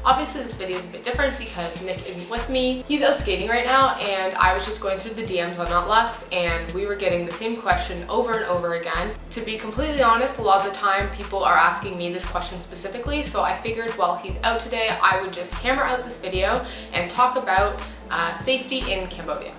Obviously this video is a bit different because Nick isn't with me. He's out skating right now, and I was just going through the DMs on NotLux, and we were getting the same question over and over again. To be completely honest, a lot of the time people are asking me this question specifically, so I figured while he's out today, I would just hammer out this video and talk about safety in Cambodia.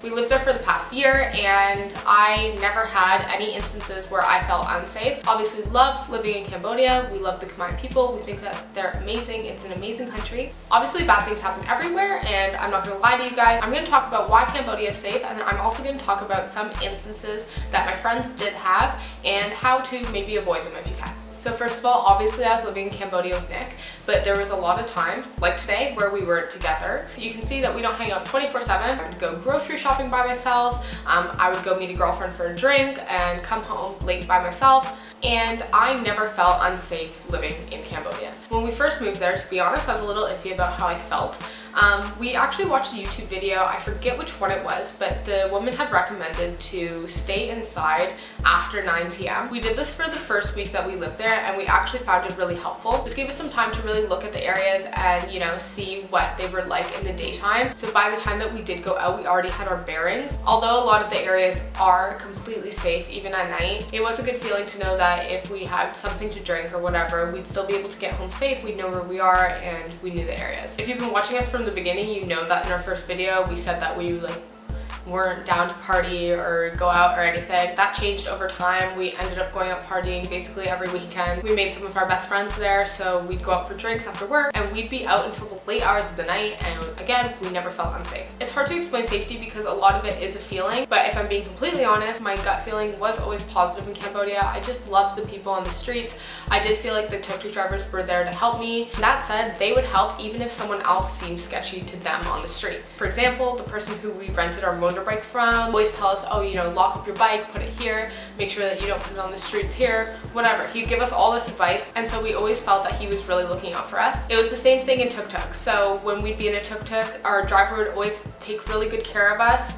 We lived there for the past year, and I never had any instances where I felt unsafe. Obviously love living in Cambodia. We love the Khmer people. We think that they're amazing. It's an amazing country. Obviously bad things happen everywhere, and I'm not gonna lie to you guys. I'm gonna talk about why Cambodia is safe, and then I'm also gonna talk about some instances that my friends did have and how to maybe avoid them if you can. So first of all, obviously I was living in Cambodia with Nick, but there was a lot of times, like today, where we were together. You can see that we don't hang out 24/7. I would go grocery shopping by myself. I would go meet a girlfriend for a drink and come home late by myself. And I never felt unsafe living in Cambodia. When we first moved there, to be honest, I was a little iffy about how I felt. We actually watched a YouTube video, I forget which one it was, but the woman had recommended to stay inside after 9 p.m. We did this for the first week that we lived there, and we actually found it really helpful. This gave us some time to really look at the areas and, you know, see what they were like in the daytime. So by the time that we did go out, we already had our bearings. Although a lot of the areas are completely safe, even at night, it was a good feeling to know that if we had something to drink or whatever, we'd still be able to get home safe. We'd know where we are and we knew the areas. If you've been watching us from the beginning, you know that in our first video we said that we weren't down to party or go out or anything. That changed over time. We ended up going out partying basically every weekend. We made some of our best friends there, so we'd go out for drinks after work, and we'd be out until the late hours of the night, and again, we never felt unsafe. It's hard to explain safety because a lot of it is a feeling, but if I'm being completely honest, my gut feeling was always positive in Cambodia. I just loved the people on the streets. I did feel like the tuk-tuk drivers were there to help me. That said, they would help even if someone else seemed sketchy to them on the street. For example, the person who we rented our motorbike from always tell us, oh, you know, lock up your bike, put it here, make sure that you don't put it on the streets here, whatever. He'd give us all this advice, and so we always felt that he was really looking out for us. It was the same thing in tuk-tuk. So when we'd be in a tuk-tuk, our driver would always take really good care of us.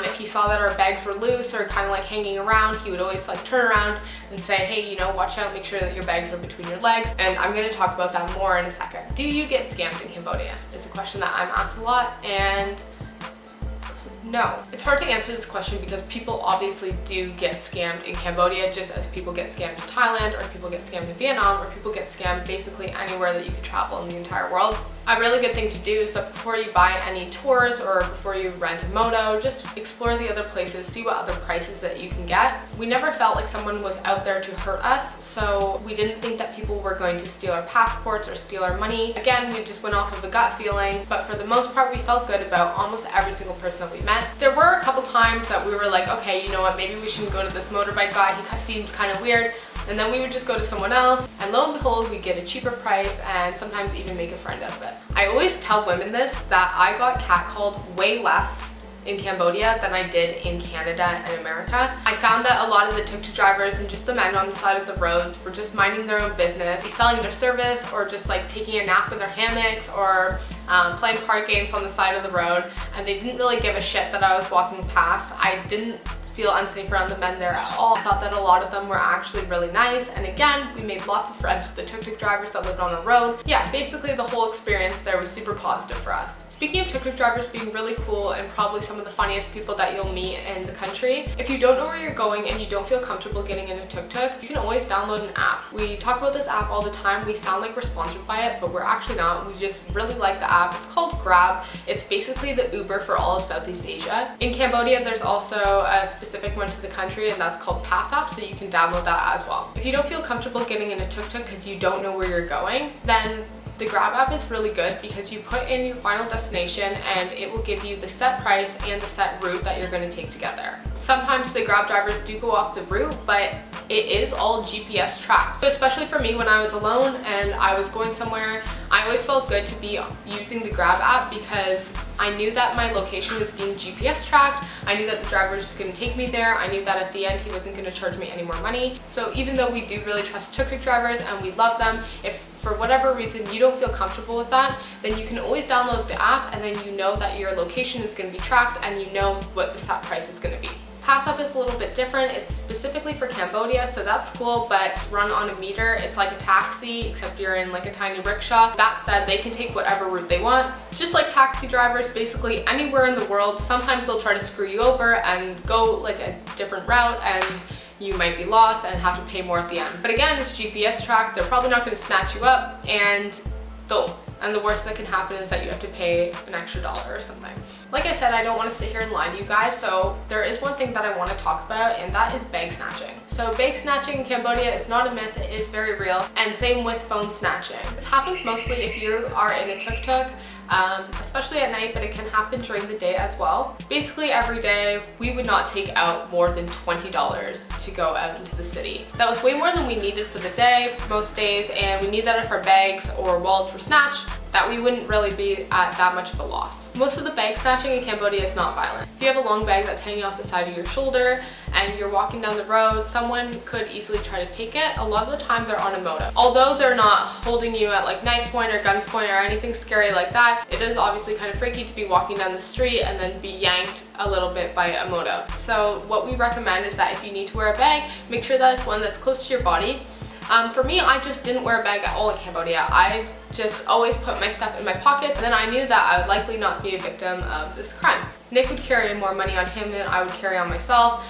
If he saw that our bags were loose or kind of like hanging around, he would always like turn around and say, hey, you know, watch out, make sure that your bags are between your legs. And I'm going to talk about that more in a second. Do you get scammed in Cambodia? It's a question that I'm asked a lot, and no. It's hard to answer this question because people obviously do get scammed in Cambodia, just as people get scammed in Thailand, or people get scammed in Vietnam, or people get scammed basically anywhere that you could travel in the entire world. A really good thing to do is that before you buy any tours or before you rent a moto, just explore the other places, see what other prices that you can get. We never felt like someone was out there to hurt us, so we didn't think that people were going to steal our passports or steal our money. Again, we just went off of a gut feeling, but for the most part, we felt good about almost every single person that we met. There were a couple times that we were like, okay, you know what, maybe we shouldn't go to this motorbike guy, he seems kind of weird. And then we would just go to someone else, and lo and behold, we'd get a cheaper price and sometimes even make a friend out of it. I always tell women this, that I got catcalled way less in Cambodia than I did in Canada and America. I found that a lot of the tuk-tuk drivers and just the men on the side of the roads were just minding their own business, selling their service, or just like taking a nap in their hammocks, or playing card games on the side of the road, and they didn't really give a shit that I was walking past. I didn't feel unsafe around the men there at all. I thought that a lot of them were actually really nice, and again, we made lots of friends with the tuk-tuk drivers that lived on the road. Yeah, basically the whole experience there was super positive for us. Speaking of tuk-tuk drivers being really cool and probably some of the funniest people that you'll meet in the country, if you don't know where you're going and you don't feel comfortable getting in a tuk-tuk, you can always download an app. We talk about this app all the time. We sound like we're sponsored by it, but we're actually not. We just really like the app. It's called Grab. It's basically the Uber for all of Southeast Asia. In Cambodia, there's also a specific one to the country, and that's called Pass App, so you can download that as well. If you don't feel comfortable getting in a tuk-tuk because you don't know where you're going, then the Grab app is really good because you put in your final destination and it will give you the set price and the set route that you're going to take to get there. Sometimes the Grab drivers do go off the route, but it is all GPS tracked. So especially for me when I was alone and I was going somewhere, I always felt good to be using the Grab app because I knew that my location was being GPS tracked. I knew that the driver was going to take me there. I knew that at the end he wasn't going to charge me any more money. So even though we do really trust tuk-tuk drivers and we love them, if for whatever reason you don't feel comfortable with that, then you can always download the app, and then you know that your location is going to be tracked and you know what the set price is going to be. Pass Up is a little bit different. It's specifically for Cambodia, so that's cool, but run on a meter. It's like a taxi, except you're in like a tiny rickshaw. That said, they can take whatever route they want. Just like taxi drivers, basically anywhere in the world, sometimes they'll try to screw you over and go like a different route, and you might be lost and have to pay more at the end. But again, it's GPS tracked. They're probably not going to snatch you up, and the worst that can happen is that you have to pay an extra $1 or something. Like I said, I don't want to sit here and lie to you guys, so there is one thing that I want to talk about, and that is bag snatching. So bag snatching in Cambodia is not a myth, it is very real, and same with phone snatching. This happens mostly if you are in a tuk-tuk, especially at night, but it can happen during the day as well. Basically every day we would not take out more than $20 to go out into the city. That was way more than we needed for the day most days, and we need that if our bags or wallets were snatched, that we wouldn't really be at that much of a loss. Most of the bag snatching in Cambodia is not violent. If you have a long bag that's hanging off the side of your shoulder and you're walking down the road, someone could easily try to take it. A lot of the time they're on a moto. Although they're not holding you at like knife point or gun point or anything scary like that, it is obviously kind of freaky to be walking down the street and then be yanked a little bit by a moto. So what we recommend is that if you need to wear a bag, make sure that it's one that's close to your body. For me, I just didn't wear a bag at all in Cambodia. I just always put my stuff in my pockets, and then I knew that I would likely not be a victim of this crime. Nick would carry more money on him than I would carry on myself.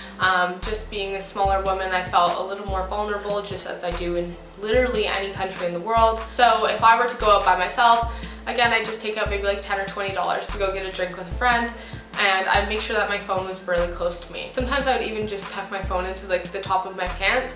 Just being a smaller woman, I felt a little more vulnerable, just as I do in literally any country in the world. So if I were to go out by myself, again, I'd just take out maybe like $10 or $20 to go get a drink with a friend, and I'd make sure that my phone was really close to me. Sometimes I would even just tuck my phone into like the top of my pants,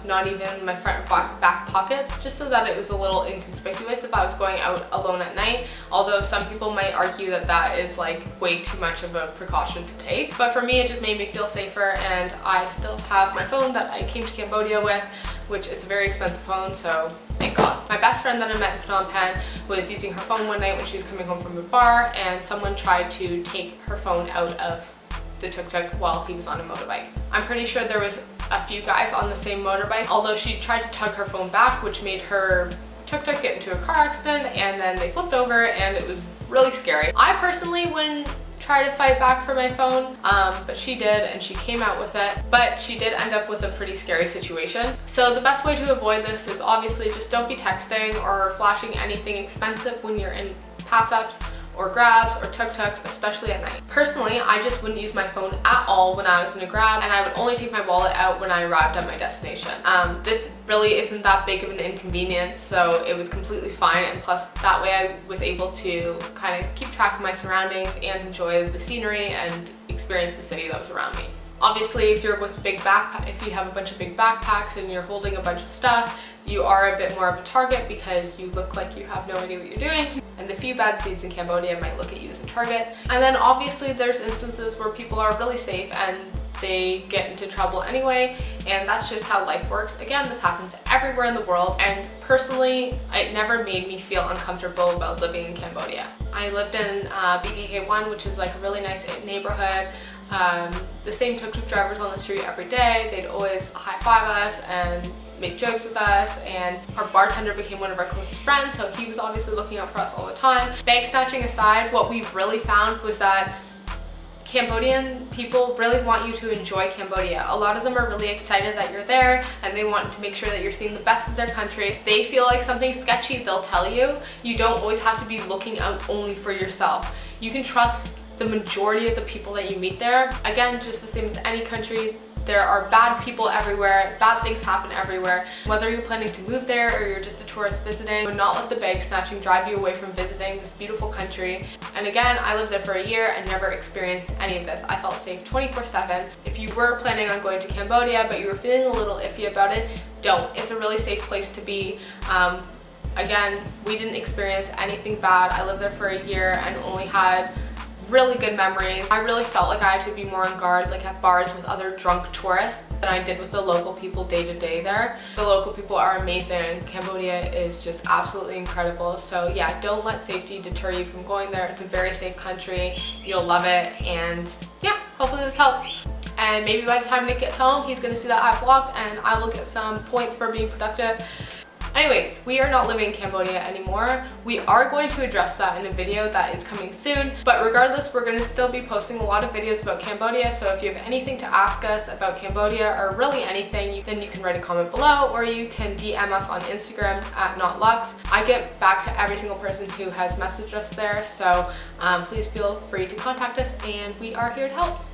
not even my front back pockets, just so that it was a little inconspicuous if I was going out alone at night. Although some people might argue that that is like way too much of a precaution to take. But for me, it just made me feel safer, and I still have my phone that I came to Cambodia with, which is a very expensive phone, so thank God. My best friend that I met in Phnom Penh was using her phone one night when she was coming home from a bar, and someone tried to take her phone out of the tuk-tuk while he was on a motorbike. I'm pretty sure there was a few guys on the same motorbike, although she tried to tug her phone back, which made her tuk-tuk get into a car accident, and then they flipped over, and it was really scary. I personally wouldn't try to fight back for my phone, but she did, and she came out with it, but she did end up with a pretty scary situation. So the best way to avoid this is obviously just don't be texting or flashing anything expensive when you're in pass-ups or grabs or tuk-tuks, especially at night. Personally, I just wouldn't use my phone at all when I was in a grab, and I would only take my wallet out when I arrived at my destination. This really isn't that big of an inconvenience, so it was completely fine, and plus that way I was able to kind of keep track of my surroundings and enjoy the scenery and experience the city that was around me. Obviously, if you're with if you have a bunch of big backpacks and you're holding a bunch of stuff, you are a bit more of a target because you look like you have no idea what you're doing. And the few bad seeds in Cambodia might look at you as a target. And then obviously there's instances where people are really safe and they get into trouble anyway, and that's just how life works. Again, this happens everywhere in the world, and personally, it never made me feel uncomfortable about living in Cambodia. I lived in BKK1, which is like a really nice neighborhood. The same tuk-tuk drivers on the street every day. They'd always high-five us and make jokes with us, and our bartender became one of our closest friends, so he was obviously looking out for us all the time. Bag snatching aside, what we really found was that Cambodian people really want you to enjoy Cambodia. A lot of them are really excited that you're there, and they want to make sure that you're seeing the best of their country. If they feel like something's sketchy, they'll tell you. You don't always have to be looking out only for yourself. You can trust the majority of the people that you meet there. Again, just the same as any country, there are bad people everywhere, bad things happen everywhere. Whether you're planning to move there or you're just a tourist visiting, do not let the bag snatching drive you away from visiting this beautiful country. And again, I lived there for a year and never experienced any of this. I felt safe 24/7. If you were planning on going to Cambodia but you were feeling a little iffy about it, don't. It's a really safe place to be. Again, we didn't experience anything bad. I lived there for a year and only had really good memories. I really felt like I had to be more on guard, like at bars with other drunk tourists, than I did with the local people day to day there. The local people are amazing. Cambodia is just absolutely incredible. So yeah, don't let safety deter you from going there. It's a very safe country. You'll love it, and yeah, hopefully this helps. And maybe by the time Nick gets home, he's gonna see that I vlogged and I will get some points for being productive. Anyways, we are not living in Cambodia anymore. We are going to address that in a video that is coming soon, but regardless, we're going to still be posting a lot of videos about Cambodia, so if you have anything to ask us about Cambodia or really anything, then you can write a comment below, or you can DM us on Instagram at notlux. I get back to every single person who has messaged us there, so please feel free to contact us, and we are here to help.